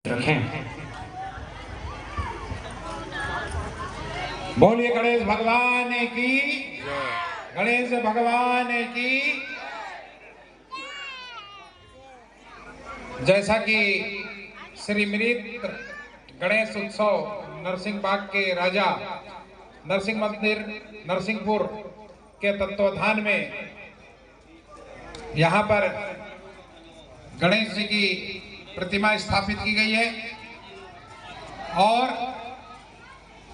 रखें। बोलिए गणेश भगवान की, गणेश भगवान की। जैसा कि श्री मृत गणेश उत्सव नरसिंह बाग के राजा नरसिंह मंदिर नरसिंहपुर के तत्वाधान में यहाँ पर गणेश जी की प्रतिमा स्थापित की गई है और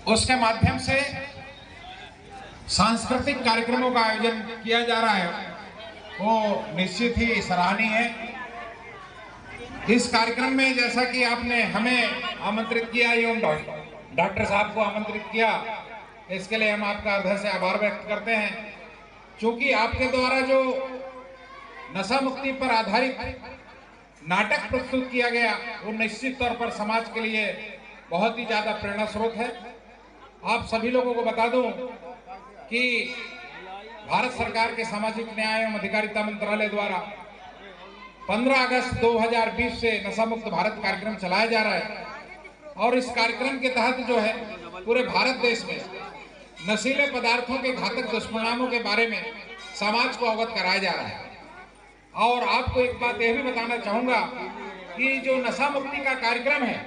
उसके माध्यम से सांस्कृतिक कार्यक्रमों का आयोजन किया जा रहा है, वो निश्चित ही सराहनीय है। इस कार्यक्रम में जैसा कि आपने हमें आमंत्रित किया एवं डॉक्टर साहब को आमंत्रित किया, इसके लिए हम आपका हृदय से आभार व्यक्त करते हैं। क्योंकि आपके द्वारा जो नशा मुक्ति पर आधारित नाटक प्रस्तुत किया गया वो निश्चित तौर पर समाज के लिए बहुत ही ज्यादा प्रेरणा स्रोत है। आप सभी लोगों को बता दूं कि भारत सरकार के सामाजिक न्याय एवं अधिकारिता मंत्रालय द्वारा 15 अगस्त 2020 से नशा मुक्त भारत कार्यक्रम चलाया जा रहा है और इस कार्यक्रम के तहत जो है पूरे भारत देश में नशीले पदार्थों के घातक दुष्परिणामों के बारे में समाज को अवगत कराया जा रहा है। और आपको एक बात यह भी बताना चाहूंगा कि जो नशा मुक्ति का कार्यक्रम है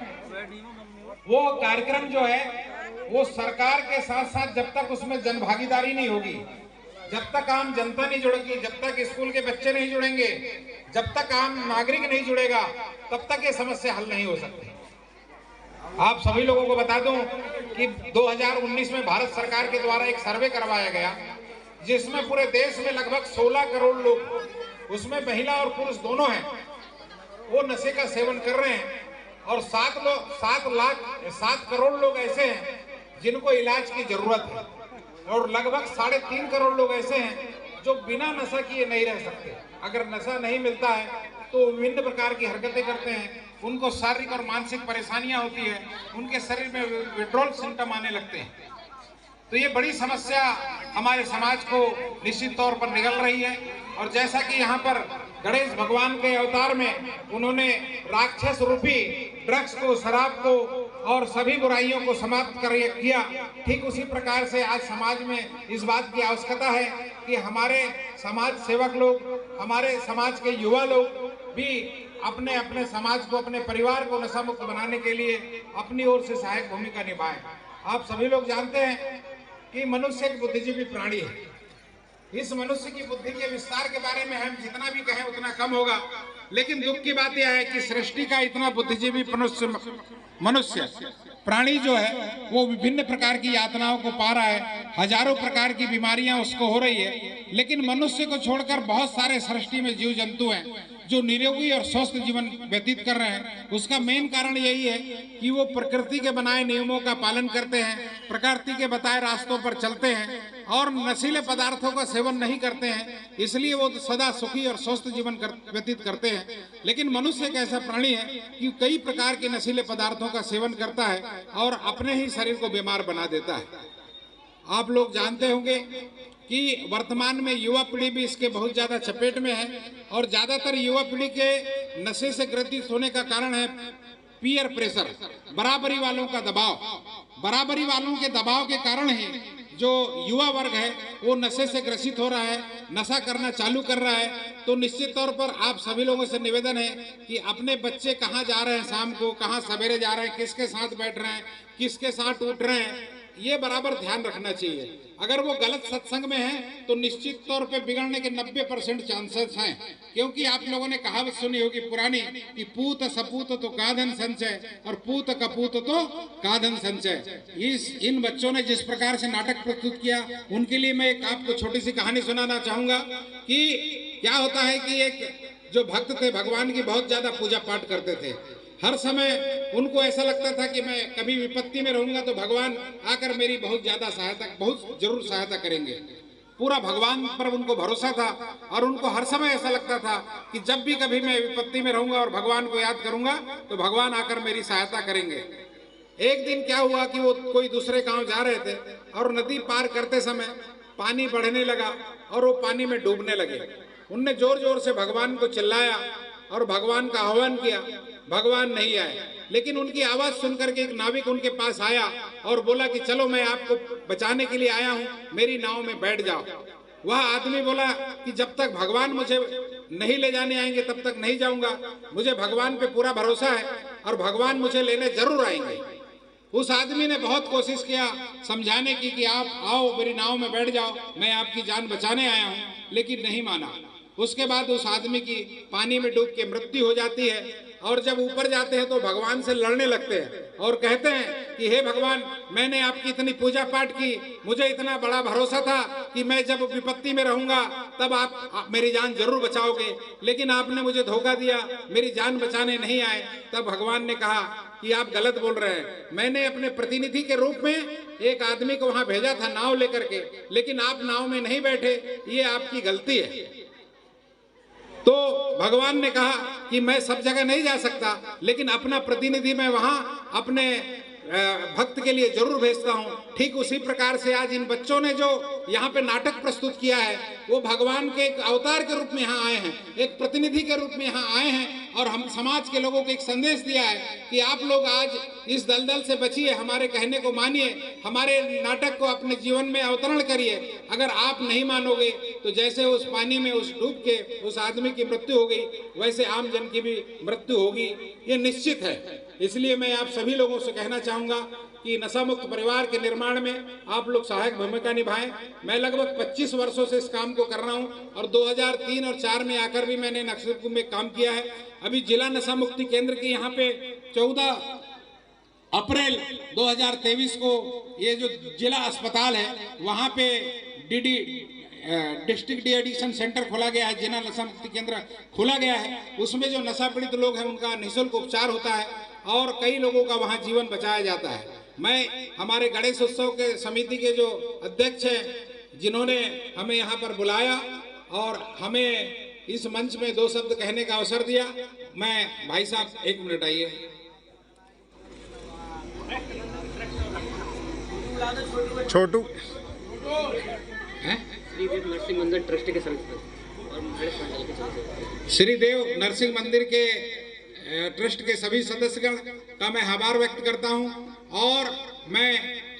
वो कार्यक्रम जो है वो सरकार के साथ साथ जब तक उसमें जन भागीदारी नहीं होगी, जब तक आम जनता नहीं जुड़ेगी, जब तक स्कूल के बच्चे नहीं जुड़ेंगे, जब तक आम नागरिक नहीं जुड़ेगा, तब तक ये समस्या हल नहीं हो सकती। आप सभी लोगों को बता दूं कि 2019 में भारत सरकार के द्वारा एक सर्वे करवाया गया जिसमें पूरे देश में लगभग 16 करोड़ लोग, उसमें महिला और पुरुष दोनों हैं, वो नशे का सेवन कर रहे हैं और 7 करोड़ लोग ऐसे हैं जिनको इलाज की जरूरत है और लगभग 3.5 करोड़ लोग ऐसे हैं जो बिना नशा किए नहीं रह सकते। अगर नशा नहीं मिलता है तो विभिन्न प्रकार की हरकतें करते हैं, उनको शारीरिक और मानसिक परेशानियां होती है, उनके शरीर में विड्रॉल सिम्टम आने लगते हैं। तो ये बड़ी समस्या हमारे समाज को निश्चित तौर पर निगल रही है। और जैसा कि यहाँ पर गणेश भगवान के अवतार में उन्होंने राक्षस रूपी ड्रग्स को, शराब को और सभी बुराइयों को समाप्त कर किया, ठीक उसी प्रकार से आज समाज में इस बात की आवश्यकता है कि हमारे समाज सेवक लोग, हमारे समाज के युवा लोग भी अपने अपने समाज को, अपने परिवार को नशा मुक्त बनाने के लिए अपनी ओर से सहायक भूमिका निभाएं। आप सभी लोग जानते हैं कि मनुष्य एक बुद्धिजीवी प्राणी है। इस मनुष्य की बुद्धि के विस्तार के बारे में हम जितना भी कहें उतना कम होगा, लेकिन दुख की बात यह है कि सृष्टि का इतना बुद्धिजीवी मनुष्य प्राणी जो है वो विभिन्न प्रकार की यातनाओं को पा रहा है, हजारों प्रकार की बीमारियां उसको हो रही है, लेकिन मनुष्य को छोड़कर बहुत सारे सृष्टि में जीव जंतु हैं जो निरोगी और स्वस्थ जीवन व्यतीत कर रहे हैं। उसका मेन कारण यही है कि वो प्रकृति के बनाए नियमों का पालन करते हैं, प्रकृति के बताए रास्तों पर चलते हैं और नशीले पदार्थों का सेवन नहीं करते हैं, इसलिए वो सदा सुखी और स्वस्थ जीवन व्यतीत करते हैं। लेकिन मनुष्य एक ऐसा प्राणी है कि कई प्रकार के नशीले पदार्थों का सेवन करता है और अपने ही शरीर को बीमार बना देता है। आप लोग जानते होंगे कि वर्तमान में युवा पीढ़ी भी इसके बहुत ज्यादा चपेट में है और ज्यादातर युवा पीढ़ी के नशे से ग्रसित होने का कारण है पीयर प्रेशर, बराबरी वालों का दबाव। बराबरी वालों के दबाव के कारण ही जो युवा वर्ग है वो नशे से ग्रसित हो रहा है, नशा करना चालू कर रहा है। तो निश्चित तौर पर आप सभी लोगों से निवेदन है कि अपने बच्चे कहाँ जा रहे हैं, शाम को कहाँ सवेरे जा रहे हैं, किसके साथ बैठ रहे हैं, किसके साथ उठ रहे हैं, ये बराबर ध्यान रखना चाहिए। अगर वो गलत सत्संग में है तो निश्चित तौर पे बिगड़ने के 90% चांसेस हैं, क्योंकि आप लोगों ने कहावत सुनी होगी पुरानी कि पूत सपूत तो काधन संचय और पूत कपूत तो काधन संचय। इन बच्चों ने जिस प्रकार से नाटक प्रस्तुत किया उनके लिए मैं एक आपको छोटी सी कहानी सुनाना चाहूंगा कि क्या होता है कि एक जो भक्त थे भगवान की बहुत ज्यादा पूजा पाठ करते थे। हर समय उनको ऐसा लगता था कि मैं कभी विपत्ति में रहूंगा तो भगवान आकर मेरी बहुत ज्यादा सहायता, बहुत जरूर सहायता करेंगे। पूरा भगवान पर उनको भरोसा था और उनको हर समय ऐसा लगता था कि जब भी कभी मैं विपत्ति में रहूंगा और भगवान को याद करूंगा तो भगवान आकर मेरी सहायता करेंगे। एक दिन क्या हुआ कि वो कोई दूसरे गांव जा रहे थे और नदी पार करते समय पानी बढ़ने लगा और वो पानी में डूबने लगे। उनने जोर जोर से भगवान को चिल्लाया और भगवान का आह्वान किया, भगवान नहीं आए। लेकिन उनकी आवाज सुनकर के एक नाविक उनके पास आया और बोला कि चलो मैं आपको बचाने के लिए आया हूं, मेरी नाव में बैठ जाओ। वह आदमी बोला कि जब तक भगवान मुझे नहीं ले जाने आएंगे तब तक नहीं जाऊंगा, मुझे भगवान पे पूरा भरोसा है और भगवान मुझे लेने जरूर आएंगे। उस आदमी ने बहुत कोशिश किया समझाने की कि आप आओ मेरी नाव में बैठ जाओ, मैं आपकी जान बचाने आया हूं, लेकिन नहीं माना। उसके बाद उस आदमी की पानी में डूब के मृत्यु हो जाती है और जब ऊपर जाते हैं तो भगवान से लड़ने लगते हैं और कहते हैं कि हे भगवान, मैंने आपकी इतनी पूजा पाठ की, मुझे इतना बड़ा भरोसा था कि मैं जब विपत्ति में रहूंगा तब आप मेरी जान जरूर बचाओगे, लेकिन आपने मुझे धोखा दिया, मेरी जान बचाने नहीं आए। तब भगवान ने कहा कि आप गलत बोल रहे हैं, मैंने अपने प्रतिनिधि के रूप में एक आदमी को वहां भेजा था नाव लेकर के, लेकिन आप नाव में नहीं बैठे, ये आपकी गलती है। तो भगवान ने कहा कि मैं सब जगह नहीं जा सकता, लेकिन अपना प्रतिनिधि मैं वहां अपने भक्त के लिए जरूर भेजता हूं। ठीक उसी प्रकार से आज इन बच्चों ने जो यहाँ पे नाटक प्रस्तुत किया है, वो भगवान के एक अवतार के रूप में यहाँ आए हैं, एक प्रतिनिधि के रूप में यहाँ आए हैं और हम समाज के लोगों को एक संदेश दिया है कि आप लोग आज इस दलदल से बचिए, हमारे कहने को मानिए, हमारे नाटक को अपने जीवन में अवतरण करिए। अगर आप नहीं मानोगे तो जैसे उस पानी में उस डूब के उस आदमी की मृत्यु हो गई, वैसे आम जन की भी मृत्यु होगी, ये निश्चित है। इसलिए मैं आप सभी लोगों से कहना चाहूंगा कि नशा मुक्त परिवार के निर्माण में आप लोग सहायक भूमिका निभाएं। मैं लगभग 25 वर्षों से इस काम को कर रहा हूं और 2003 और 4 में आकर भी मैंने नक्सलपुर में काम किया है। अभी जिला नशा मुक्ति केंद्र के यहाँ पे 14 अप्रैल 2023 को ये जो जिला अस्पताल है वहाँ पे डिस्ट्रिक्ट डी एडिक्शन सेंटर खोला गया है, जिला नशा मुक्ति केंद्र खोला गया है। उसमें जो नशा पीड़ित लोग हैं उनका निःशुल्क उपचार होता है और कई लोगों का वहाँ जीवन बचाया जाता है। मैं हमारे गणेश उत्सव के समिति के जो अध्यक्ष हैं, जिन्होंने हमें यहाँ पर बुलाया और हमें इस मंच में 2 शब्द कहने का अवसर दिया, मैं भाई साहब 1 मिनट आइए। छोटू श्रीदेव नरसिंह मंदिर ट्रस्ट के श्रीदेव नरसिंह मंदिर के ट्रस्ट के सभी सदस्यगण का मैं आभार व्यक्त करता हूं और मैं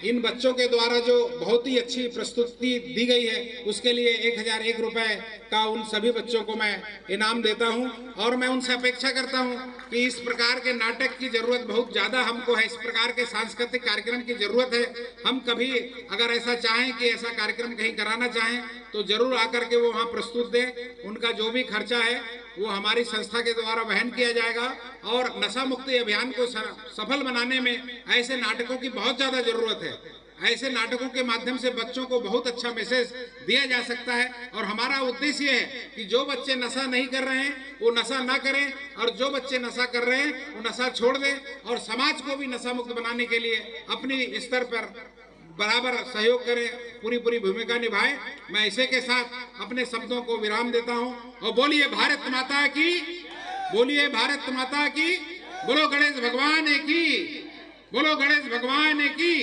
इन बच्चों के द्वारा जो बहुत ही अच्छी प्रस्तुति दी गई है उसके लिए 1001 रुपए का उन सभी बच्चों को मैं इनाम देता हूं और मैं उनसे अपेक्षा करता हूं कि इस प्रकार के नाटक की जरूरत बहुत ज़्यादा हमको है, इस प्रकार के सांस्कृतिक कार्यक्रम की जरूरत है। हम कभी अगर ऐसा चाहें कि ऐसा कार्यक्रम कहीं कराना चाहें तो जरूर आकर के वो वहाँ प्रस्तुत दें। उनका जो भी खर्चा है वो हमारी संस्था के द्वारा वहन किया जाएगा और नशा मुक्ति अभियान को सफल बनाने में ऐसे नाटकों की बहुत ज़्यादा जरूरत है। ऐसे नाटकों के माध्यम से बच्चों को बहुत अच्छा मैसेज दिया जा सकता है और हमारा उद्देश्य है कि जो बच्चे नशा नहीं कर रहे हैं वो नशा ना करें और जो बच्चे नशा कर रहे हैं वो नशा छोड़ दें और समाज को भी नशा मुक्त बनाने के लिए अपनी स्तर पर बराबर सहयोग करें, पूरी भूमिका निभाएं। मैं इसी के साथ अपने शब्दों को विराम देता हूं और बोलिए भारत माता की, बोलिए भारत माता की, बोलो गणेश भगवान की, बोलो गणेश भगवान की।